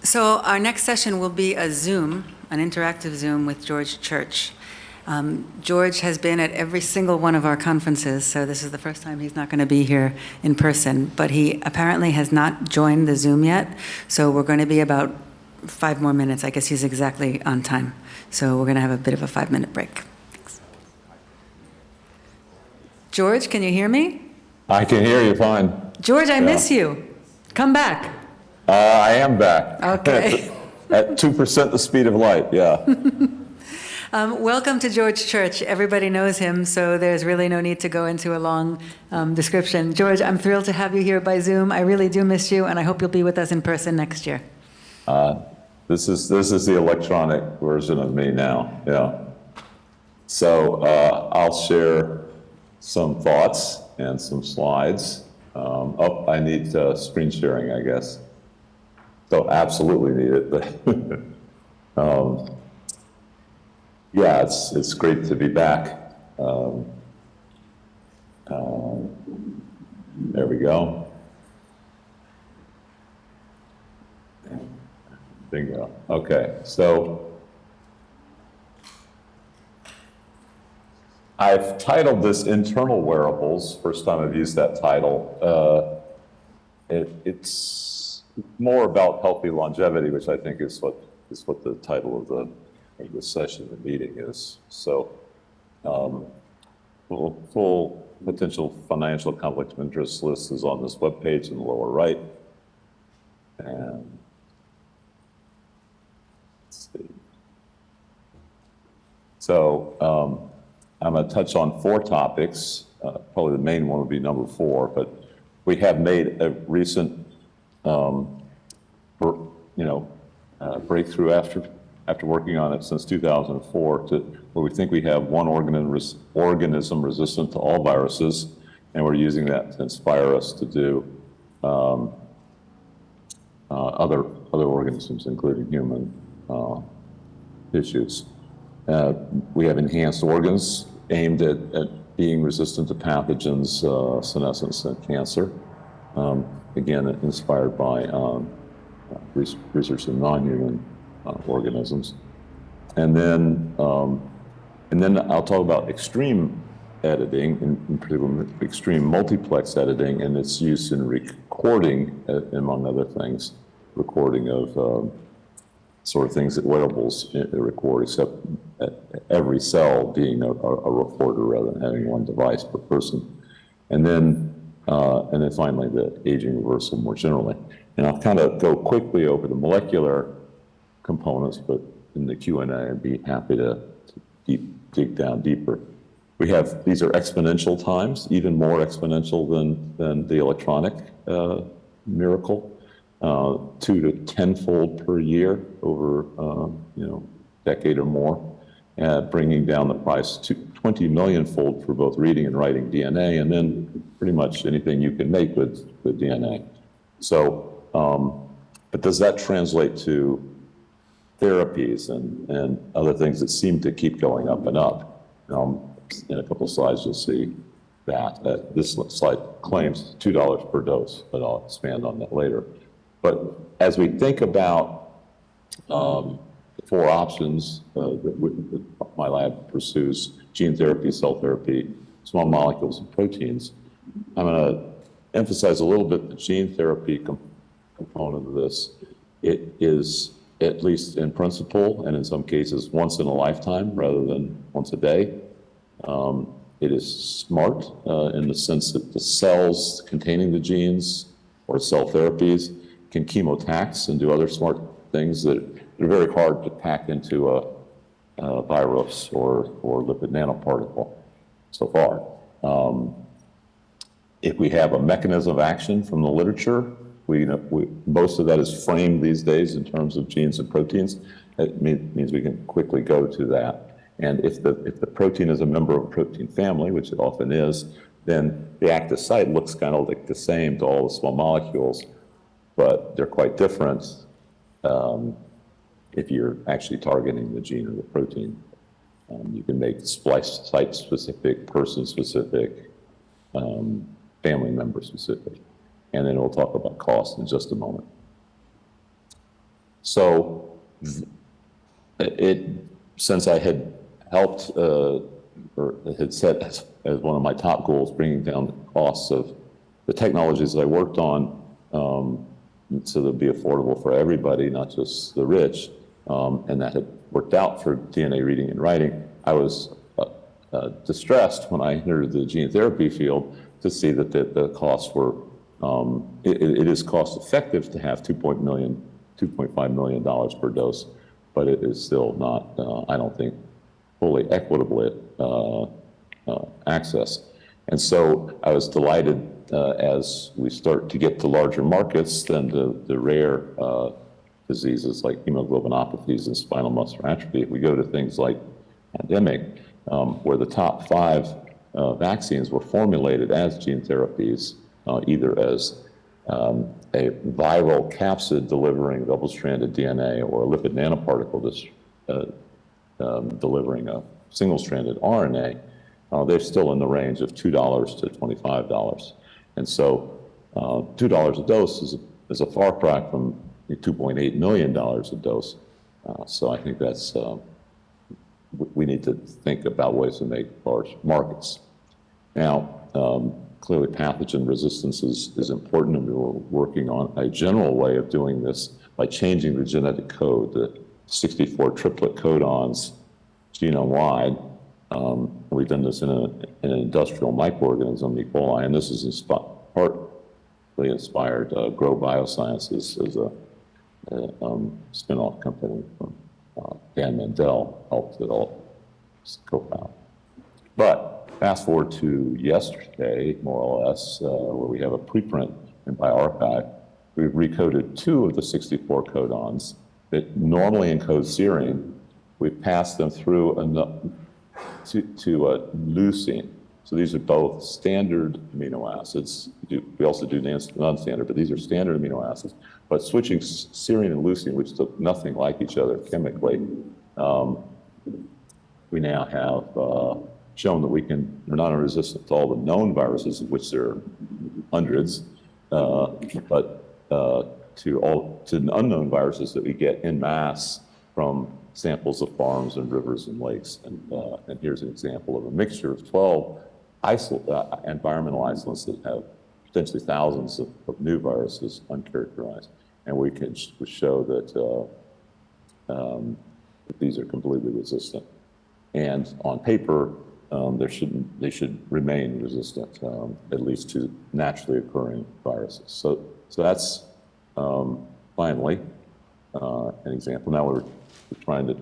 So our next session will be a Zoom, an interactive Zoom with George Church. George has been at every single one of our conferences, so this is the first time he's not going to be here in person, but he apparently has not joined the Zoom yet, so we're going to be about 5 more minutes. I guess he's exactly on time. So we're going to have a bit of a 5-minute break. Thanks. George, can you hear me? I can hear you fine. George, I miss you. Come back. I am back. Okay. At 2% the speed of light, yeah. Welcome to George Church. Everybody knows him, so there's really no need to go into a long description. George, I'm thrilled to have you here by Zoom. I really do miss you, and I hope you'll be with us in person next year. This is the electronic version of me now, yeah. So I'll share some thoughts and some slides. I need screen sharing, I guess. So absolutely need it, but yeah, it's great to be back. There we go. Bingo. Okay, so I've titled this Internal Wearables. First time I've used that title. It's more about healthy longevity, which I think is what the title of the session, the meeting is. So, full potential financial conflict of interest list is on this webpage in the lower right. And let's see. So, I'm going to touch on 4 topics. Probably the main one would be number 4, but we have made a recent breakthrough after working on it since 2004 to where we think we have one organism resistant to all viruses, and we're using that to inspire us to do other organisms, including human tissues. We have enhanced organs aimed at being resistant to pathogens, senescence, and cancer. Again, inspired by research in non-human organisms. And then I'll talk about extreme editing, in particular extreme multiplex editing, and its use in recording, among other things, recording of sort of things that wearables record, except every cell being a recorder rather than having one device per person. And then finally, the aging reversal more generally. And I'll kind of go quickly over the molecular components, but in the Q&A, I'd be happy to dig down deeper. These are exponential times, even more exponential than the electronic miracle, 2 to 10-fold per year over, decade or more, bringing down the price to 20 million-fold for both reading and writing DNA, and then pretty much anything you can make with DNA. So, but does that translate to therapies and other things that seem to keep going up and up? In a couple of slides, you'll see that. This slide claims $2 per dose, but I'll expand on that later. But as we think about the 4 options that my lab pursues, gene therapy, cell therapy, small molecules, and proteins, I'm going to emphasize a little bit the gene therapy component of this. It is, at least in principle, and in some cases, once in a lifetime rather than once a day. It is smart in the sense that the cells containing the genes or cell therapies can chemotax and do other smart things that are very hard to pack into a virus or lipid nanoparticle so far. If we have a mechanism of action from the literature, most of that is framed these days in terms of genes and proteins. It means we can quickly go to that. And if the protein is a member of a protein family, which it often is, then the active site looks kind of like the same to all the small molecules, but they're quite different if you're actually targeting the gene or the protein. You can make splice site-specific, person-specific, family member-specific. And then we'll talk about cost in just a moment. So since I had helped, or had set as one of my top goals, bringing down the costs of the technologies that I worked on, so they'll be affordable for everybody, not just the rich, and that had worked out for DNA reading and writing, I was distressed when I entered the gene therapy field to see that the costs were, it is cost effective to have $2.5 million per dose, but it is still not, I don't think, fully equitably accessed. And so I was delighted as we start to get to larger markets than the rare diseases like hemoglobinopathies and spinal muscular atrophy. If we go to things like pandemic, where the top 5 vaccines were formulated as gene therapies, either as a viral capsid delivering double-stranded DNA or a lipid nanoparticle delivering a single-stranded RNA, they're still in the range of $2 to $25. And so $2 a dose is a far cry from $2.8 million a dose. So I think that's, we need to think about ways to make large markets. Now, clearly pathogen resistance is important, and we're working on a general way of doing this by changing the genetic code, the 64 triplet codons genome-wide. We've done this in an industrial microorganism, E. coli, and this is partly inspired Grow Biosciences as a spin-off company from Dan Mendel helped it all co-found. But fast forward to yesterday, more or less, where we have a preprint in bioRxiv. We've recoded 2 of the 64 codons that normally encode serine. We've passed them through to leucine. So these are both standard amino acids. We also do non-standard, but these are standard amino acids. But switching serine and leucine, which look nothing like each other chemically, we now have shown that they're not resistant to all the known viruses, of which there are hundreds, but to unknown viruses that we get en masse from samples of farms and rivers and lakes. And here's an example of a mixture of 12 environmental isolates that have potentially thousands of new viruses uncharacterized. And we can show that these are completely resistant. And on paper, they should remain resistant, at least to naturally occurring viruses. So that's finally an example. Now we're trying to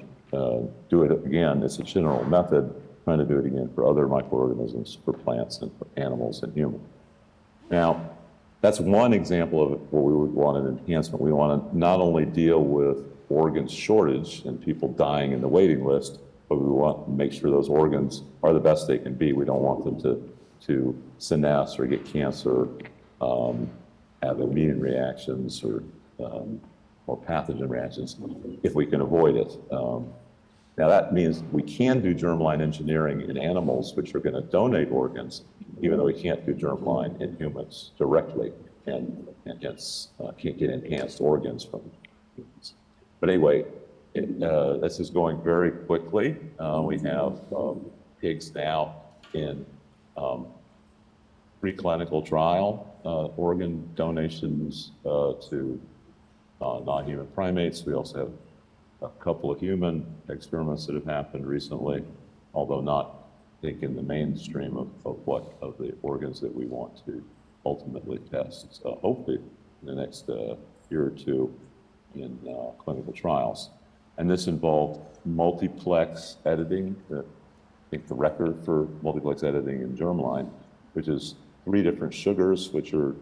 do it again. It's a general method, trying to do it again for other microorganisms, for plants and for animals and humans. Now, that's one example of where we would want an enhancement. We want to not only deal with organ shortage and people dying in the waiting list, but we want to make sure those organs are the best they can be. We don't want them to senesce or get cancer, have immune reactions or pathogen reactions if we can avoid it. Now that means we can do germline engineering in animals which are going to donate organs, even though we can't do germline in humans directly, and hence can't get enhanced organs from humans. But anyway, this is going very quickly. We have pigs now in preclinical trial, organ donations to non-human primates. We also have a couple of human experiments that have happened recently, although not, I think, in the mainstream of the organs that we want to ultimately test. So hopefully in the next year or two in clinical trials. And this involved multiplex editing, I think the record for multiplex editing in germline, which is 3 different sugars, which are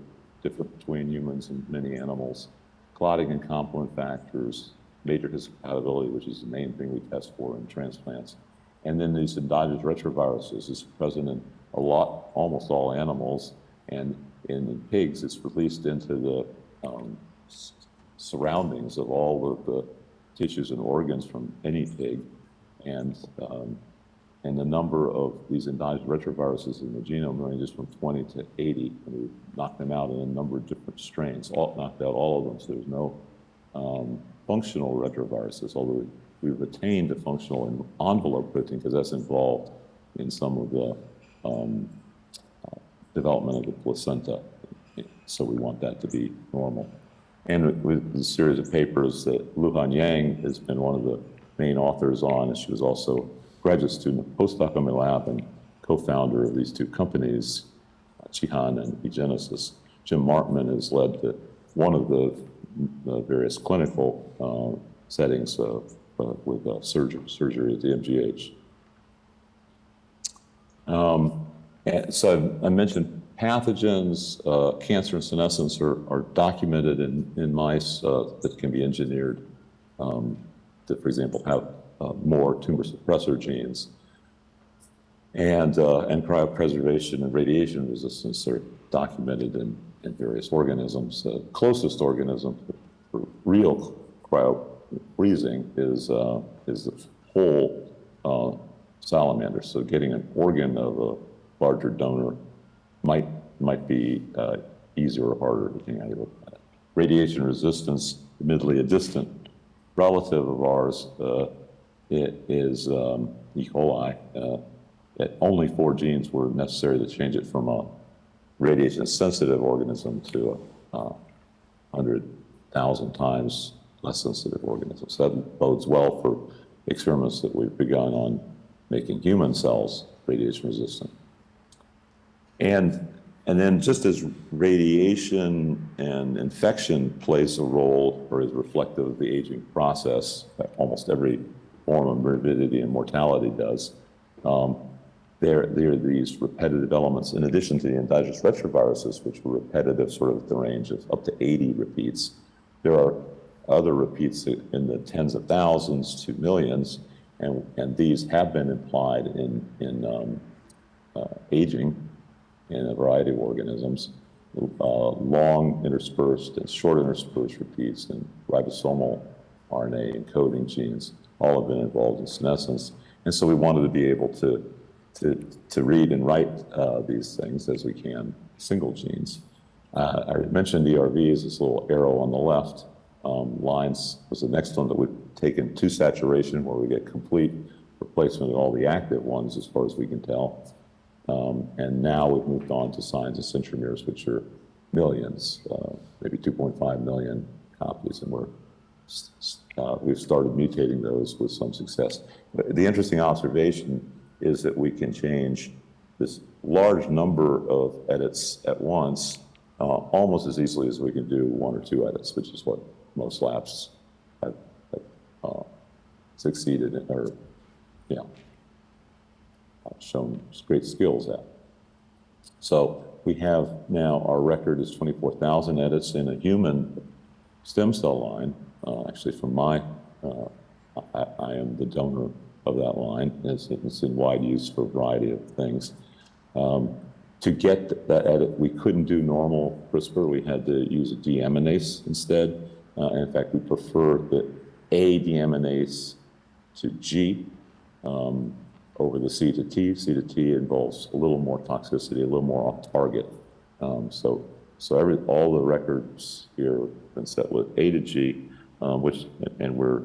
different between humans and many animals, clotting and complement factors, major histocompatibility, which is the main thing we test for in transplants. And then these endogenous retroviruses is present in almost all animals, and in pigs, it's released into the surroundings of all of the tissues and organs from any pig. And the number of these endogenous retroviruses in the genome ranges from 20 to 80, and we knocked them out in a number of different strains, knocked out all of them, so there's no functional retroviruses, although we've retained a functional envelope protein because that's involved in some of the development of the placenta. So we want that to be normal. And with the series of papers that Luhan Yang has been one of the main authors on, and she was also a graduate student, postdoc on my lab, and co-founder of these two companies, Chihan and eGenesis. Jim Martman has led one of the various clinical settings with surgery at the MGH. And so I mentioned pathogens, cancer and senescence are documented in mice that can be engineered to, for example, have more tumor suppressor genes. And cryopreservation and radiation resistance are documented in various organisms. The closest organism for real cryo-freezing is the whole salamander. So getting an organ of a larger donor might be easier or harder, depending on how you look at it. Radiation resistance, admittedly a distant relative of ours, it is E. coli. That only 4 genes were necessary to change it from a radiation-sensitive organism to a 100,000 times less sensitive organism. So that bodes well for experiments that we've begun on making human cells radiation-resistant. And then just as radiation and infection plays a role or is reflective of the aging process, almost every form of morbidity and mortality does, there are these repetitive elements, in addition to the endogenous retroviruses, which were repetitive sort of at the range of up to 80 repeats. There are other repeats in the tens of thousands to millions, and these have been implied in aging in a variety of organisms, long interspersed and short interspersed repeats in ribosomal RNA encoding genes, all have been involved in senescence. And so we wanted to be able to read and write these things as we can, single genes. I mentioned ERVs, this little arrow on the left. Lines was the next one that we've taken to saturation, where we get complete replacement of all the active ones as far as we can tell. And now we've moved on to signs and centromeres, which are millions, maybe 2.5 million copies, and we've started mutating those with some success. But the interesting observation is that we can change this large number of edits at once almost as easily as we can do 1 or 2 edits, which is what most labs have succeeded in, or shown great skills at. So we have now, our record is 24,000 edits in a human stem cell line. Actually, from I am the donor of that line. It's in wide use for a variety of things. To get that edit, we couldn't do normal CRISPR. We had to use a deaminase instead. And in fact, we prefer the A deaminase to G over the C to T. C to T involves a little more toxicity, a little more off target. So all the records here have been set with A to G, and we're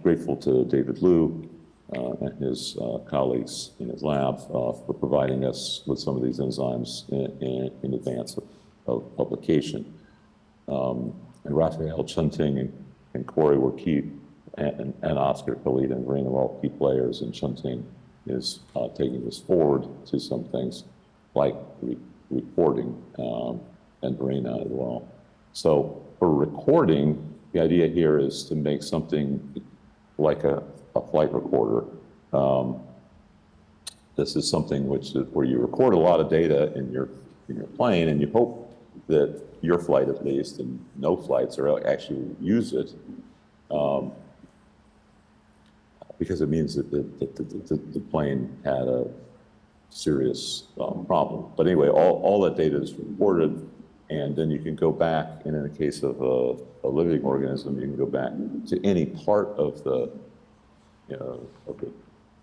grateful to David Liu and his colleagues in his lab for providing us with some of these enzymes in advance of publication. And Raphael Chunting and Corey were key, and Oscar Khalid and Verena were all key players, and Chunting is taking this forward to some things like reporting, and Verena as well. So for recording, the idea here is to make something like a flight recorder. This is something where you record a lot of data in your plane, and you hope that your flight, at least, and no flights are actually use it, because it means that the plane had a serious problem. But anyway, all that data is recorded, and then you can go back, and in the case of a living organism, you can go back to any part of the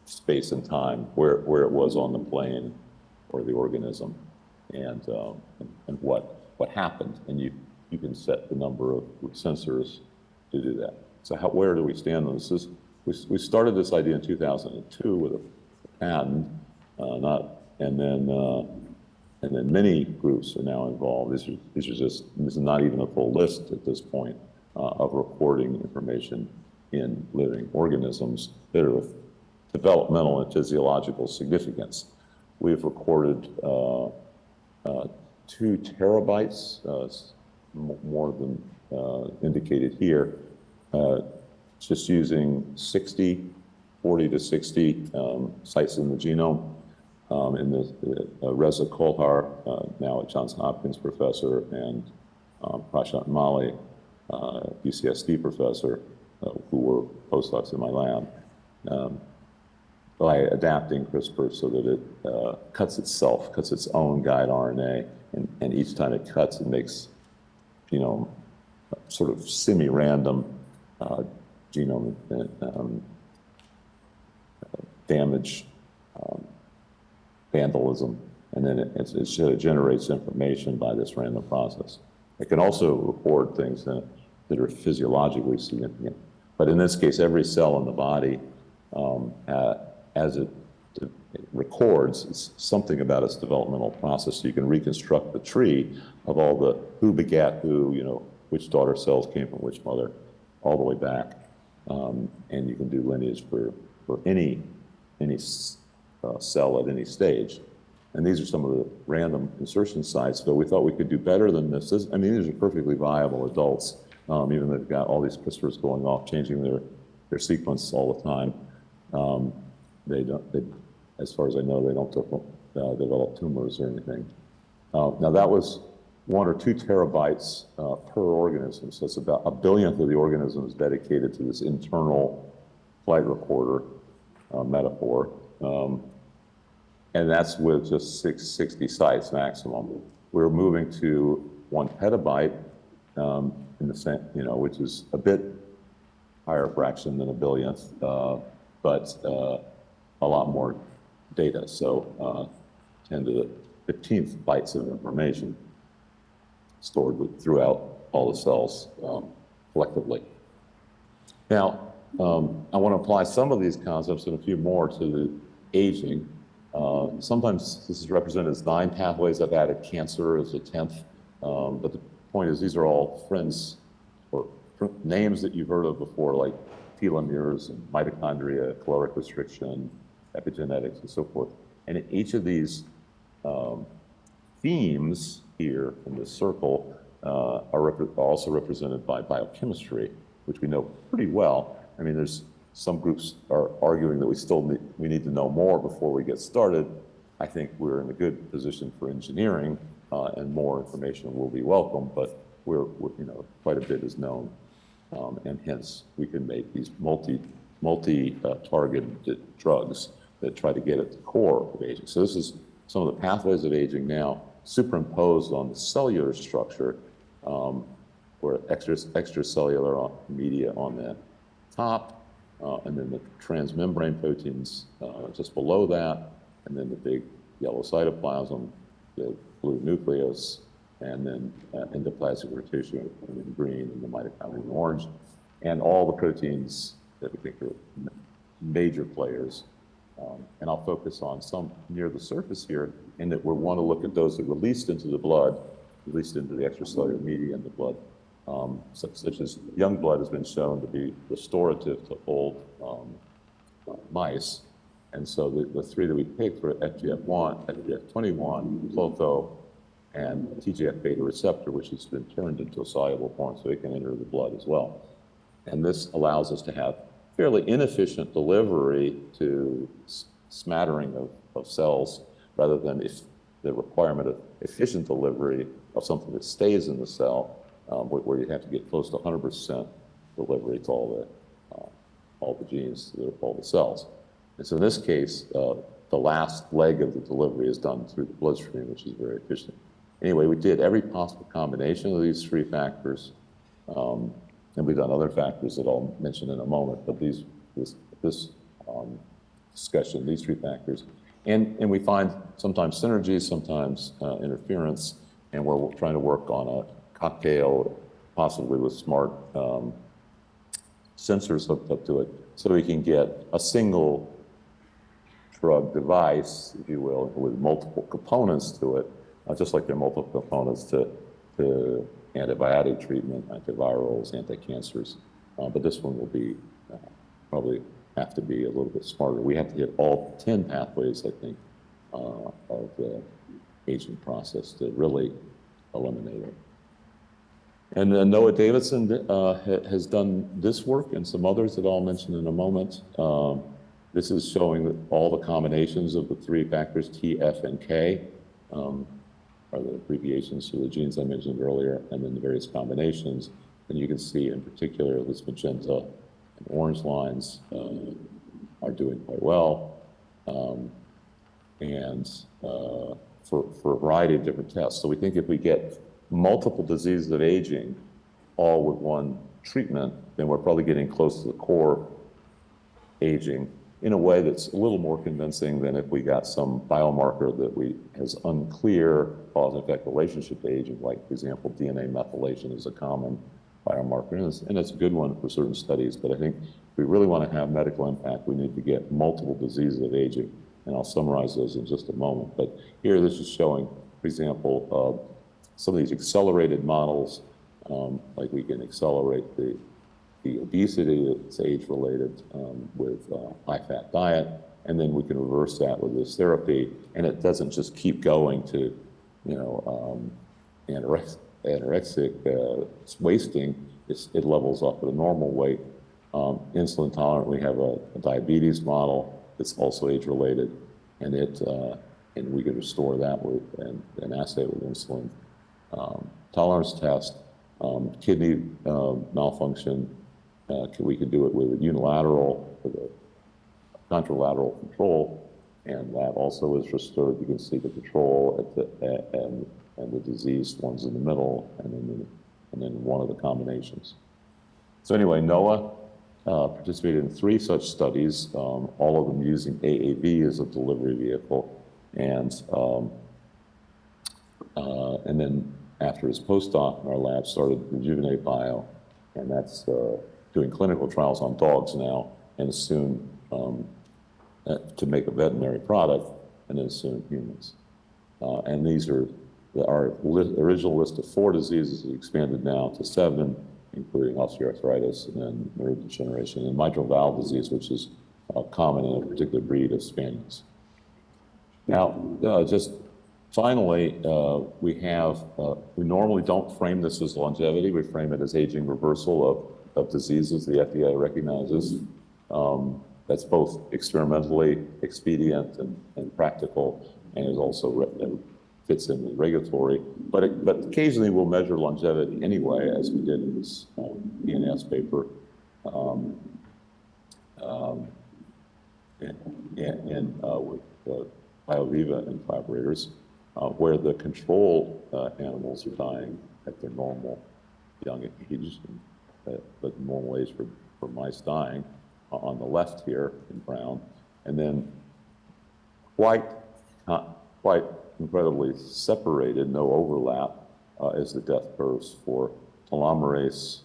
space and time where it was on the plane or the organism, and what happened. And you can set the number of sensors to do that. So where do we stand on this? We started this idea in 2002 with a patent, and then many groups are now involved. This is not even a full list at this point of recording information in living organisms that are of developmental and physiological significance. We've recorded 2 terabytes, more than indicated here, just using 40 to 60 sites in the genome. In the Reza Kolhar, now at Johns Hopkins professor, and Prashant Mali, UCSD professor, who were postdocs in my lab, by adapting CRISPR so that it cuts its own guide RNA, and each time it cuts, it makes, sort of semi-random genome damage, vandalism, and then it generates information by this random process. It can also record things that are physiologically significant. But in this case, every cell in the body, as it records something about its developmental process, so you can reconstruct the tree of all the who begat who, which daughter cells came from which mother, all the way back. And you can do lineage for any cell at any stage. And these are some of the random insertion sites, so we thought we could do better than this. These are perfectly viable adults, even though they've got all these CRISPRs going off, changing their sequence all the time. As far as I know, they don't develop tumors or anything. Now that was 1 or 2 terabytes per organism, so it's about 1/1000th of the organism is dedicated to this internal flight recorder metaphor. And that's with just 60 sites maximum. We're moving to 1 petabyte in the same, which is a bit higher fraction than 1/1000th, but a lot more data. So 10 to the 15th bytes of information stored throughout all the cells collectively. Now, I want to apply some of these concepts and a few more to the aging. Sometimes this is represented as 9 pathways. I've added cancer as a 10th. But the point is, these are all friends or names that you've heard of before, like telomeres and mitochondria, caloric restriction, epigenetics, and so forth. And in each of these themes here in this circle are also represented by biochemistry, which we know pretty well. I mean, some groups are arguing that we need to know more before we get started. I think we're in a good position for engineering, and more information will be welcome, but quite a bit is known, and hence we can make these multi-targeted drugs that try to get at the core of aging. So this is some of the pathways of aging now superimposed on the cellular structure, where extracellular media on the top, and then the transmembrane proteins just below that, and then the big yellow cytoplasm, the blue nucleus, and then endoplasmic reticulum in green, and the mitochondria in orange, and all the proteins that we think are major players. And I'll focus on some near the surface here, in that we want to look at those that released into the blood, released into the extracellular media in the blood, such as young blood has been shown to be restorative to old mice. And so the 3 that we picked were FGF1, FGF21, Klotho, and TGF-beta receptor, which has been turned into a soluble form so it can enter the blood as well. And this allows us to have fairly inefficient delivery to smattering of cells, rather than the requirement of efficient delivery of something that stays in the cell, where you have to get close to 100% delivery to all the genes that are all the cells. And so in this case, the last leg of the delivery is done through the bloodstream, which is very efficient. Anyway, we did every possible combination of these 3 factors, and we've done other factors that I'll mention in a moment, but this discussion, these 3 factors. And we find sometimes synergies, sometimes interference, and we're trying to work on a cocktail, possibly with smart sensors hooked up to it, so we can get a single drug device, if you will, with multiple components to it, just like there are multiple components to antibiotic treatment, antivirals, anti-cancers. But this one will be probably have to be a little bit smarter. We have to hit all 10 pathways, I think, of the aging process to really eliminate it. And Noah Davidson has done this work and some others that I'll mention in a moment. This is showing all the combinations of the 3 factors, T, F, and K, are the abbreviations for the genes I mentioned earlier, and then the various combinations. And you can see in particular this magenta and orange lines are doing quite well. For a variety of different tests. So we think if we get multiple diseases of aging all with one treatment, then we're probably getting close to the core aging in a way that's a little more convincing than if we got some biomarker that has unclear cause and effect relationship to aging, like, for example, DNA methylation is a common biomarker, and it's a good one for certain studies. But I think if we really want to have medical impact, we need to get multiple diseases of aging, and I'll summarize those in just a moment. But here, this is showing, for example, some of these accelerated models, like we can accelerate the obesity that's age-related with high-fat diet, and then we can reverse that with this therapy, and it doesn't just keep going to, anorexic wasting. It levels off at a normal weight. Insulin tolerant, we have a diabetes model that's also age-related, and we can restore that with an assay with insulin tolerance test. Kidney malfunction, we can do it with a unilateral, with a contralateral control, and that also is restored. You can see the control and the diseased ones in the middle, and then one of the combinations. So anyway, Noah participated in 3 such studies, all of them using AAV as a delivery vehicle, and then after his postdoc in our lab, started Rejuvenate Bio, and that's doing clinical trials on dogs now, and soon to make a veterinary product, and then soon humans. And these are our original list of 4 diseases is expanded now to 7, including osteoarthritis and neurodegeneration and mitral valve disease, which is common in a particular breed of spaniels. Now, just finally, we normally don't frame this as longevity. We frame it as aging reversal of diseases the FDA recognizes. That's both experimentally expedient and practical, and is also fits in with regulatory. But occasionally we'll measure longevity anyway, as we did in this ENS paper, with BioViva and collaborators, where the control animals are dying at their normal young age, but normal age for mice dying on the left here in brown, and then quite incredibly separated, no overlap, is the death curves for telomerase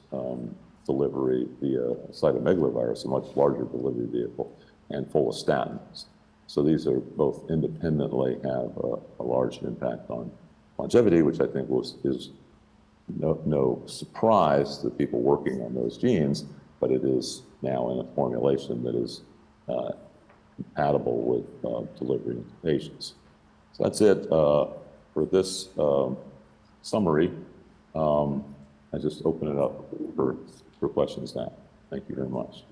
delivery via cytomegalovirus, a much larger delivery vehicle, and follistatins. So these are both independently have a large impact on longevity, which I think is no surprise to people working on those genes, but it is now in a formulation that is compatible with delivery to patients. So that's it for this summary. I just open it up for questions now. Thank you very much.